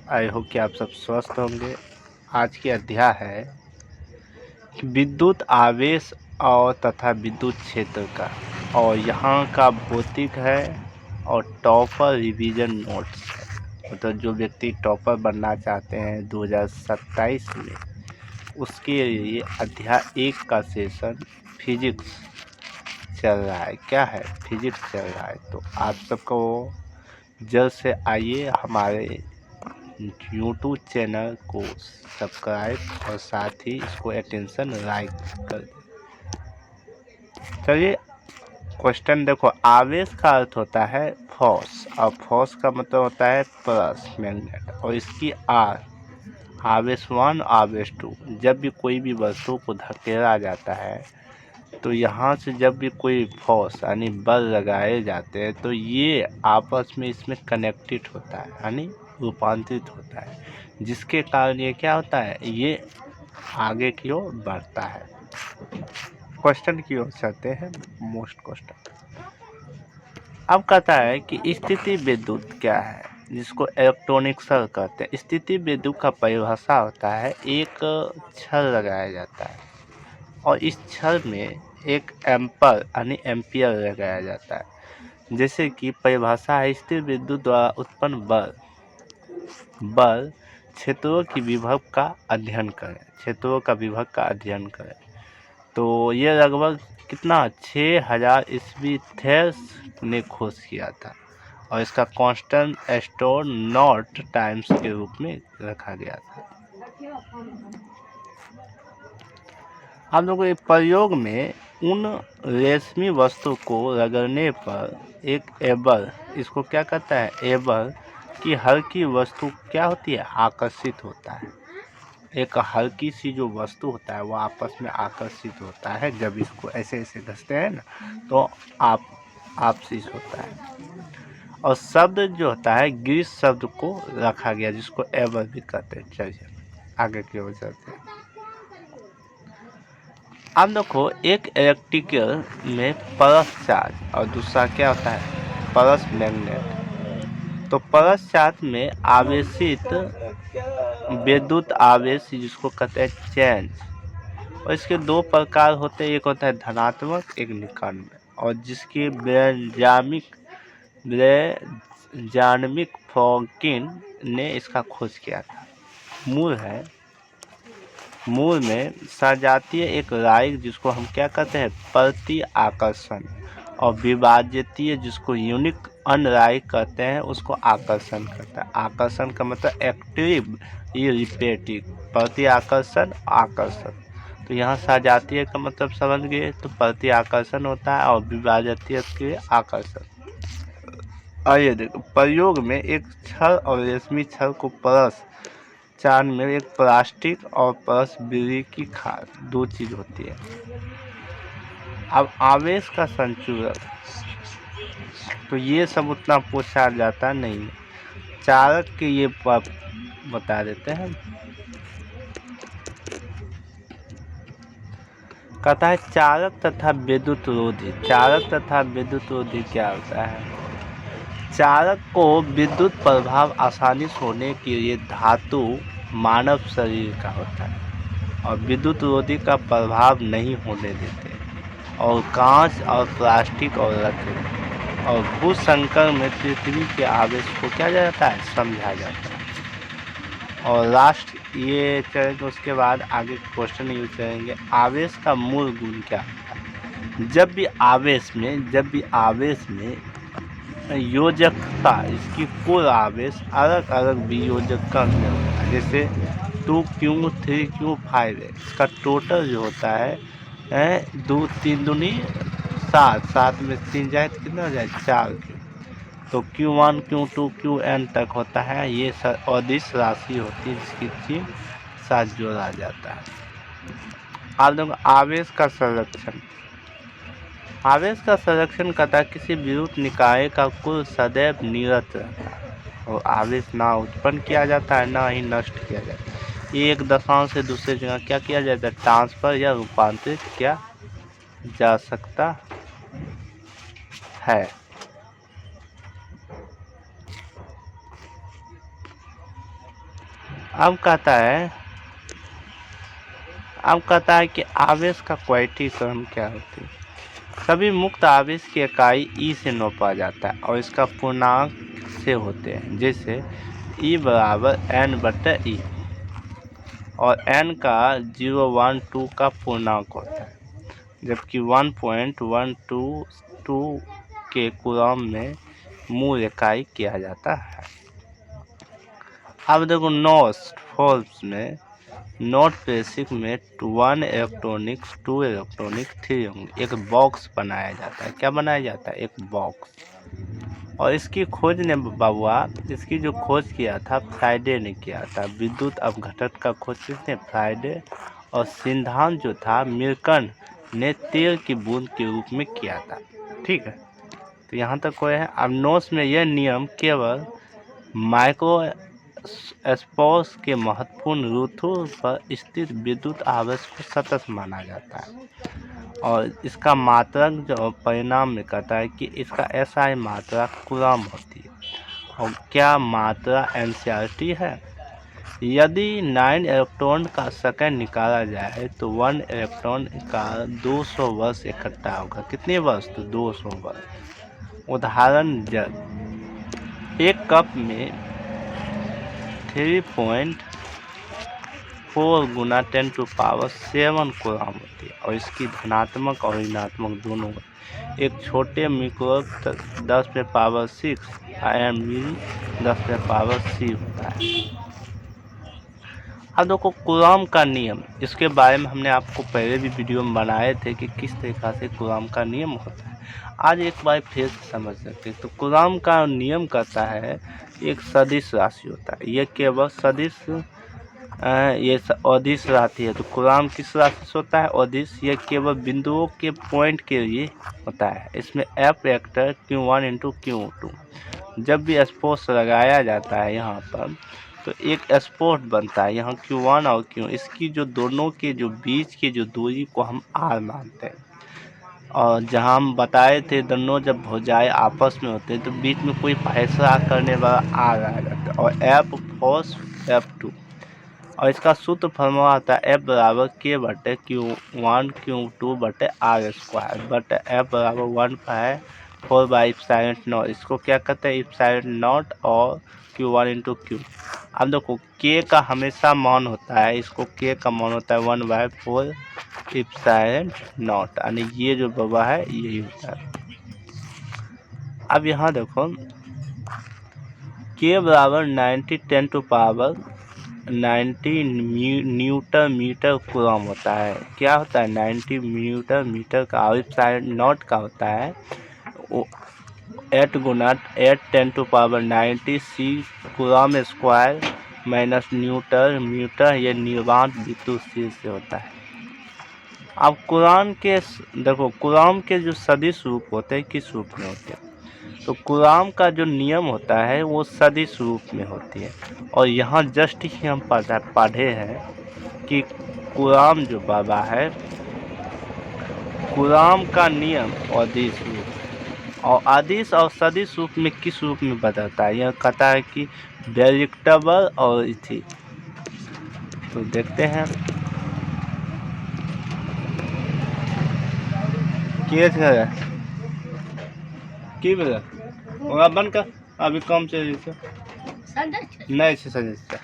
I hope कि आप सब स्वस्थ होंगे। आज की अध्याय है विद्युत आवेश और तथा विद्युत क्षेत्र का, और यहाँ का भौतिक है और टॉपर रिवीजन नोट्स है। मतलब जो व्यक्ति टॉपर बनना चाहते हैं 2027 में, उसके लिए अध्याय 1 का सेशन फिजिक्स चल रहा है। क्या है? फिजिक्स चल रहा है। तो आप सबको जल्द से आइए हमारे यूट्यूब चैनल को सब्सक्राइब और साथ ही इसको अटेंशन लाइक कर दें। चलिए क्वेश्चन देखो। आवेश का अर्थ होता है फोर्स, और फोर्स का मतलब होता है प्लस मैग्नेट, और इसकी आर आवेश 1 आवेश 2। जब भी कोई भी वस्तु को धकेला जाता है तो यहाँ से जब भी कोई फोर्स यानी बल लगाए जाते हैं तो ये आपस में इसमें कनेक्टेड होता है यानी रूपांतरित होता है, जिसके कारण ये क्या होता है, ये आगे की ओर बढ़ता है। क्वेश्चन की ओर चलते हैं। मोस्ट क्वेश्चन अब कहता है कि स्थिति विद्युत क्या है, जिसको इलेक्ट्रॉनिक शर कहते हैं। स्थिति विद्युत का परिभाषा होता है एक छड़ लगाया जाता है और इस छड़ में एक एम्पर यानी एम्पियर लगाया जाता है। जैसे कि परिभाषा है, स्थिर विद्युत द्वारा उत्पन्न बल क्षेत्रों की विभव का अध्ययन करें। क्षेत्रों का विभव का अध्ययन करें तो ये लगभग कितना 6000 ईस्वी थेल्स ने खोज किया था, और इसका कांस्टेंट स्टोर नॉट टाइम्स के रूप में रखा गया था। हम लोग एक प्रयोग में उन रेशमी वस्तु को रगड़ने पर एक एबर, इसको क्या कहता है, एबर की हल्की वस्तु क्या होती है, आकर्षित होता है। एक हल्की सी जो वस्तु होता है वो आपस में आकर्षित होता है। जब इसको ऐसे ऐसे घसते हैं ना तो आपसिस होता है। और शब्द जो होता है ग्रीस शब्द को रखा गया, जिसको एबर भी कहते हैं। चलिए आगे की ओर चलते हैं। अब देखो, एक इलेक्ट्रिकल में परस चार्ज और दूसरा क्या होता है, परस मैग्नेट। तो परस चार्ज में आवेशित विद्युत आवेश, जिसको कहते हैं चेंज, और इसके दो प्रकार होते हैं। एक होता है धनात्मक, एक निकटम, और जिसकी बेंजामिन फ्रैंकलिन ने इसका खोज किया था। मूल में सजातीय एक राय, जिसको हम क्या कहते हैं, प्रति आकर्षण, और विभाज्यतीय, जिसको यूनिक अनराय कहते हैं, उसको आकर्षण करता है। आकर्षण का मतलब एक्टिव, ये रिपेटिव, प्रति आकर्षण, आकर्षण। तो यहाँ सजातीय का मतलब समझ गए, तो प्रति आकर्षण होता है और विभाज्यतीय के आकर्षण। आइए देखो, प्रयोग में एक छड़ और रेशमी छड़ को परस चांद में एक प्लास्टिक और परस बिजली की खाद, दो चीज होती है। अब आवेश का संचुरण, तो ये सब उतना पूछा जाता नहीं है। चालक के ये बता देते हैं। कहता है चालक तथा विद्युत रोधी। चालक तथा विद्युत रोधी क्या होता है? चालक को विद्युत प्रभाव आसानी से होने के लिए धातु मानव शरीर का होता है, और विद्युत रोधी का प्रभाव नहीं होने देते, और कांच और प्लास्टिक और लकड़ी और भूसंकर में पृथ्वी के आवेश को क्या जाता है, समझा जाता है। और लास्ट ये करेंगे, उसके बाद आगे क्वेश्चन यूज करेंगे। आवेश का मूल गुण क्या होता है? जब भी आवेश में योजकता, इसकी कुल आवेश अलग अलग वियोजकता में होता है। जैसे 2Q 3Q 5, इसका टोटल जो होता है 2 3 दूनी 7, 7 में 3 जाए तो कितना हो जाए, 4Q। तो Q1 Q2 Qn तक होता है। ये अदिश राशि होती है, जिसकी 3 साथ जोड़ा जाता है। आप लोग आवेश का संरक्षण। आवेश का संरक्षण करता है किसी विद्युत निकाय का कुल सदैव निरत रहता है, और आवेश ना उत्पन्न किया जाता है ना ही नष्ट किया जाता है। एक दशांश से दूसरे जगह क्या किया जाता है, ट्रांसफर या रूपांतरित किया जा सकता है। अब कहता है कि आवेश का क्वांटिटी टर्म क्या होती है। सभी मुक्त आवेश की इकाई ई से नापा जाता है और इसका पूर्णांक से होते हैं, जैसे ई बराबर n/e और n का 012 का पूर्णांक होता है, जबकि 1.122 के कूलम में मूल इकाई किया जाता है। अब देखो फोर्स में नोट बेसिक में 1 इलेक्ट्रॉनिक्स 2 इलेक्ट्रॉनिक 3 एक बॉक्स बनाया जाता है। क्या बनाया जाता है? एक बॉक्स। और इसकी खोज ने इसकी जो खोज किया था फ्राइडे ने किया था। विद्युत अपघटन का खोज किसने? फ्राइडे। और सिद्धांत जो था मिल्टन ने तेल की बूंद के रूप में किया था। ठीक है, तो यहाँ तक कोई है। अब नोट्स में यह नियम केवल माइक्रो स्पोर्स के महत्वपूर्ण रूथों पर स्थित विद्युत आवेश को सतत माना जाता है। और इसका मात्रक जो परिणाम में कहता है कि इसका SI मात्रा कूलम होती है। और क्या मात्रा एनसीआरटी है? यदि 9 इलेक्ट्रॉन का सेकंड निकाला जाए तो 1 इलेक्ट्रॉन का 200 वर्ष इकट्ठा होगा। कितने वर्ष? तो 200 वर्ष। उदाहरण, जब एक कप में 3.4 गुना 10⁷ कूलम होती है और इसकी धनात्मक और ऋणात्मक दोनों। एक छोटे मिक्रोब 10⁻6 मिली 10⁻C होता है। अब देखो कूलम का नियम, इसके बारे में हमने आपको पहले भी वीडियो में बनाए थे कि किस तरीक़ा से कूलम का नियम होता है। आज एक बार फिर से समझ सकते हैं। तो कूलम का नियम कहता है एक सदिश राशि होता है। ये केवल सदिश ये अदिश राशि है। तो कूलम किस राशि से होता है? अदिश। ये केवल बिंदुओं के पॉइंट के लिए होता है। इसमें F वेक्टर Q1 × Q2। जब भी स्पोर्स लगाया जाता है यहाँ पर तो एक स्पोर्ट बनता है यहाँ Q1 और Q। इसकी जो दोनों के जो बीच की जो दूरी को हम R मानते हैं। और जहाँ हम बताए थे दोनों जब भुजाएं आपस में होते हैं तो बीच में कोई फैसला करने वाला R आ जाता है। और F फोर्स F2। और इसका सूत्र फॉर्मूला आता है F बराबर K/Q1 Q2/R² बट F बराबर 1/4/ε0। इसको क्या कहते हैं? ε0 और Q1 × Q। अब देखो K का हमेशा मान होता है, इसको K का मान होता है 1/4/ε0, यानी ये जो बबा है यही होता है। अब यहाँ देखो K बराबर 90 न्यूटन मीटर कूलम होता है। क्या होता है? 90 न्यूटन मीटर का। और ε0 का होता है 8 × 10⁻90 C coulomb square minus newton metre. ये निर्वात विद्युत से होता है। अब कूलम के देखो कूलम के जो सदिश रूप होते हैं किस रूप में होते हैं? तो कूलम का जो नियम होता है वो सदिश रूप में होती है। और यहाँ जस्ट ही हम पढ़े हैं कि कूलम जो बाबा है कूलम का नियम अदिश रूप और अदिश और सदिश रूप में किस रूप में बदलता है? यह कहता है कि वेरिएबल और इथी। तो देखते हैं की बन कर अभी कम से नहीं से सजता